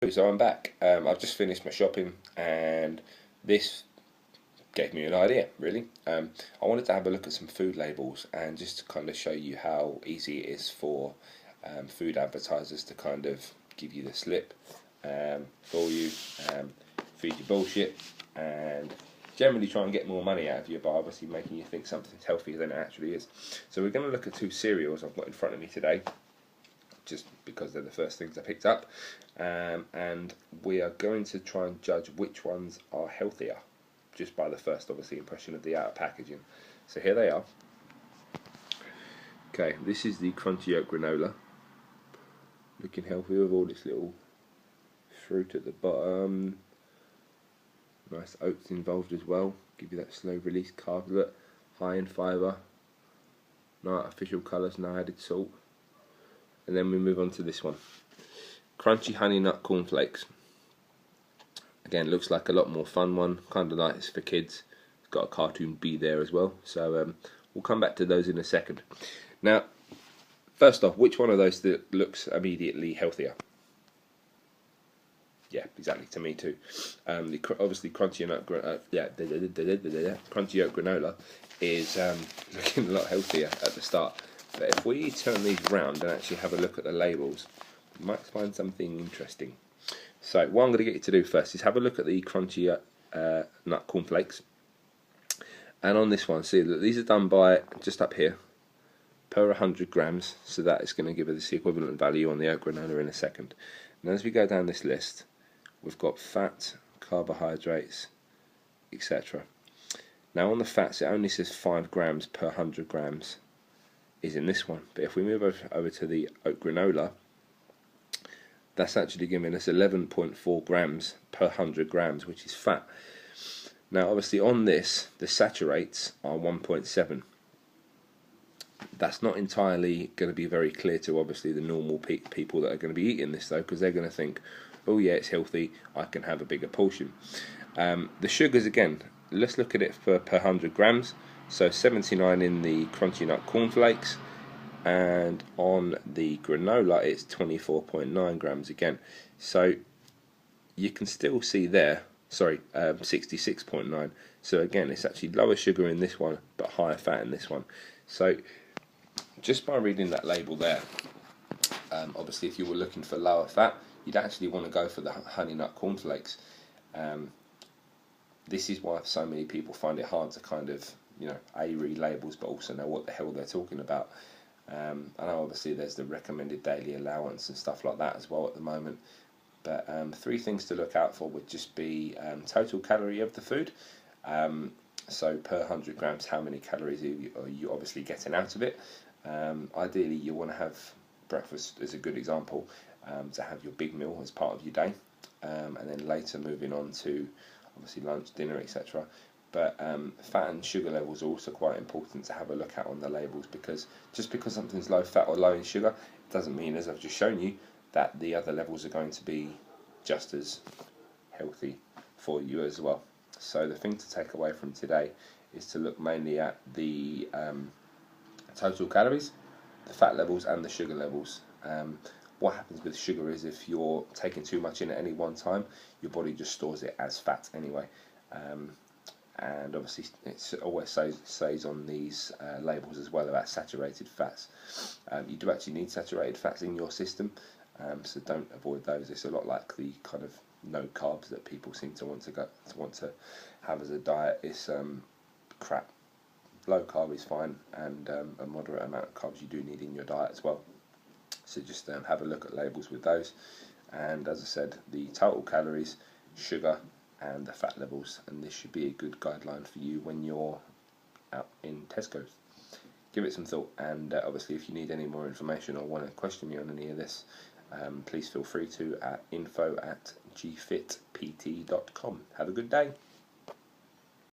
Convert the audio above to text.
So I'm back. I've just finished my shopping, and this gave me an idea. Really, I wanted to have a look at some food labels and just to kind of show you how easy it is for food advertisers to kind of give you the slip, for you, feed you bullshit, and generally try and get more money out of you by obviously making you think something's healthier than it actually is. So we're going to look at two cereals I've got in front of me today, just because they're the first things I picked up, and we are going to try and judge which ones are healthier just by the first obviously impression of the outer packaging. So here they are. Okay, this is the crunchy oat granola, looking healthy with all this little fruit at the bottom, nice oats involved as well, give you that slow release carb look, high in fibre, no artificial colours, no added salt. And then we move on to this one, crunchy honey nut cornflakes. Again, looks like a lot more fun one, kind of nice for kids. It's got a cartoon bee there as well, so we'll come back to those in a second. Now, first off, which one of those that looks immediately healthier? Yeah, exactly, to me too. Obviously crunchy oat granola is looking a lot healthier at the start. But if we turn these round and actually have a look at the labels, you might find something interesting. So what I'm going to get you to do first is have a look at the crunchy nut cornflakes. And on this one, see that these are done by, just up here, per 100 grams. So that is going to give us the equivalent value on the oat granola in a second. And as we go down this list, we've got fat, carbohydrates, etc. Now on the fats, it only says 5 grams per 100 grams is in this one, but if we move over to the oat granola, that's actually giving us 11.4 grams per 100 grams, which is fat. Now obviously on this, the saturates are 1.7. That's not entirely going to be very clear to obviously the normal people that are going to be eating this though, because they're going to think, oh yeah, it's healthy, I can have a bigger portion. The sugars, again, let's look at it per 100 grams. So 79 in the crunchy nut cornflakes, and on the granola it's 24.9 grams again. So you can still see there, 66.9. So again, it's actually lower sugar in this one, but higher fat in this one. So just by reading that label there, obviously if you were looking for lower fat, you'd actually want to go for the honey nut cornflakes. This is why so many people find it hard to kind of, read labels but also know what the hell they're talking about. I know obviously there's the recommended daily allowance and stuff like that as well at the moment, but three things to look out for would just be total calorie of the food. So per 100 grams, how many calories are you obviously getting out of it. Ideally you want to have breakfast as a good example, to have your big meal as part of your day, and then later moving on to obviously lunch, dinner, etc. But fat and sugar levels are also quite important to have a look at on the labels, because just because something's low fat or low in sugar, it doesn't mean, as I've just shown you, that the other levels are going to be just as healthy for you as well. So the thing to take away from today is to look mainly at the total calories, the fat levels and the sugar levels. What happens with sugar is if you're taking too much in at any one time, your body just stores it as fat anyway. And obviously it always says on these labels as well about saturated fats. You do actually need saturated fats in your system, so don't avoid those. It's a lot like the kind of no carbs that people seem to want to have as a diet. It's crap. Low carb is fine, and a moderate amount of carbs you do need in your diet as well. So just have a look at labels with those, and as I said, the total calories, sugar and the fat levels, and this should be a good guideline for you when you're out in Tesco's. Give it some thought, and obviously if you need any more information or want to question me on any of this, please feel free to at info@gfitpt.com. Have a good day.